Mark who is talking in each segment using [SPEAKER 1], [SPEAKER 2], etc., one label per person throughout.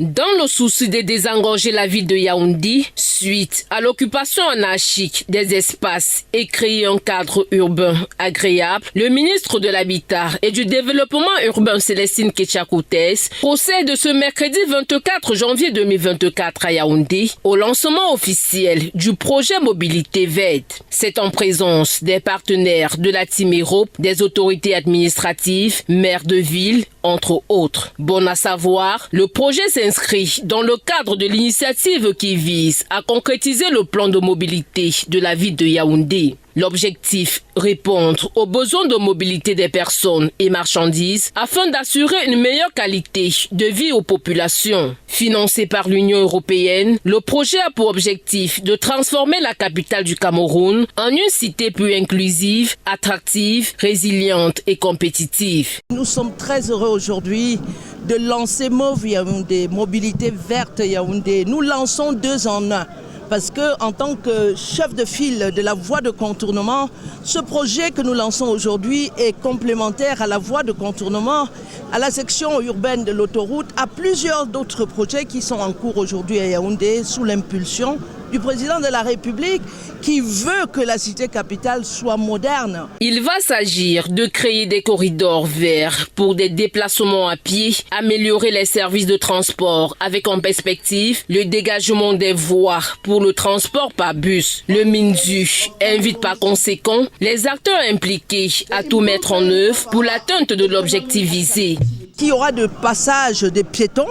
[SPEAKER 1] Dans le souci de désengorger la ville de Yaoundé, suite à l'occupation anarchique des espaces et créer un cadre urbain agréable, le ministre de l'Habitat et du Développement urbain Célestine Ketchakoutès procède ce mercredi 24 janvier 2024 à Yaoundé au lancement officiel du projet Mobilité verte. C'est en présence des partenaires de la Team Europe, des autorités administratives, maires de ville, entre autres. Bon à savoir, le projet s'inscrit dans le cadre de l'initiative qui vise à concrétiser le plan de mobilité de la ville de Yaoundé. L'objectif, répondre aux besoins de mobilité des personnes et marchandises afin d'assurer une meilleure qualité de vie aux populations. Financé par l'Union européenne, le projet a pour objectif de transformer la capitale du Cameroun en une cité plus inclusive, attractive, résiliente et compétitive.
[SPEAKER 2] Nous sommes très heureux aujourd'hui de lancer MOV Yaoundé, Mobilité verte Yaoundé. Nous lançons 2 en 1. Parce que, en tant que chef de file de la voie de contournement, ce projet que nous lançons aujourd'hui est complémentaire à la voie de contournement, à la section urbaine de l'autoroute, à plusieurs d'autres projets qui sont en cours aujourd'hui à Yaoundé sous l'impulsion du président de la République qui veut que la cité capitale soit moderne.
[SPEAKER 1] Il va s'agir de créer des corridors verts pour des déplacements à pied, améliorer les services de transport avec en perspective le dégagement des voies pour le transport par bus. Le MINDU invite par conséquent les acteurs impliqués à tout mettre en œuvre pour l'atteinte de l'objectif visé.
[SPEAKER 2] Il y aura de passage des piétons,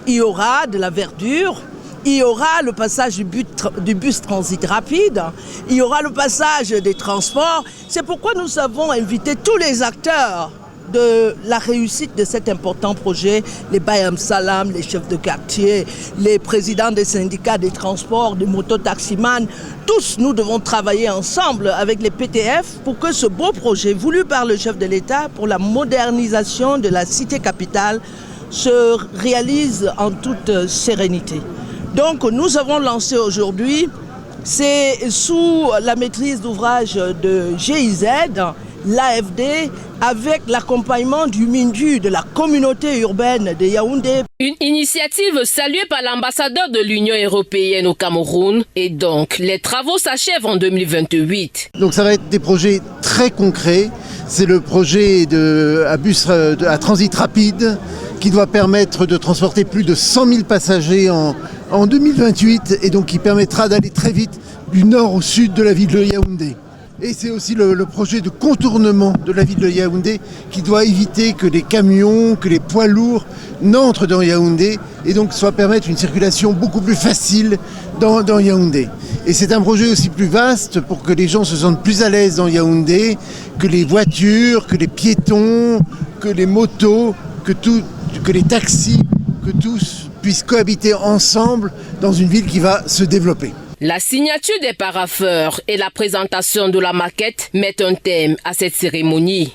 [SPEAKER 2] il y aura de la verdure, il y aura le passage du bus transit rapide, il y aura le passage des transports. C'est pourquoi nous avons invité tous les acteurs de la réussite de cet important projet, les Bayam Salam, les chefs de quartier, les présidents des syndicats des transports, des mototaximans. Tous, nous devons travailler ensemble avec les PTF pour que ce beau projet voulu par le chef de l'État pour la modernisation de la cité capitale se réalise en toute sérénité. Donc nous avons lancé aujourd'hui, c'est sous la maîtrise d'ouvrage de GIZ, l'AFD, avec l'accompagnement du MINDU, de la communauté urbaine de Yaoundé.
[SPEAKER 1] Une initiative saluée par l'ambassadeur de l'Union européenne au Cameroun et donc les travaux s'achèvent en 2028.
[SPEAKER 3] Donc ça va être des projets très concrets. C'est le projet à transit rapide qui doit permettre de transporter plus de 100 000 passagers en 2028 et donc qui permettra d'aller très vite du nord au sud de la ville de Yaoundé. Et c'est aussi le projet de contournement de la ville de Yaoundé qui doit éviter que les camions, que les poids lourds n'entrent dans Yaoundé et donc soit permettre une circulation beaucoup plus facile dans Yaoundé. Et c'est un projet aussi plus vaste pour que les gens se sentent plus à l'aise dans Yaoundé, que les voitures, que les piétons, que les motos, que les taxis, que tous puissent cohabiter ensemble dans une ville qui va se développer.
[SPEAKER 1] La signature des parapheurs et la présentation de la maquette mettent un thème à cette cérémonie.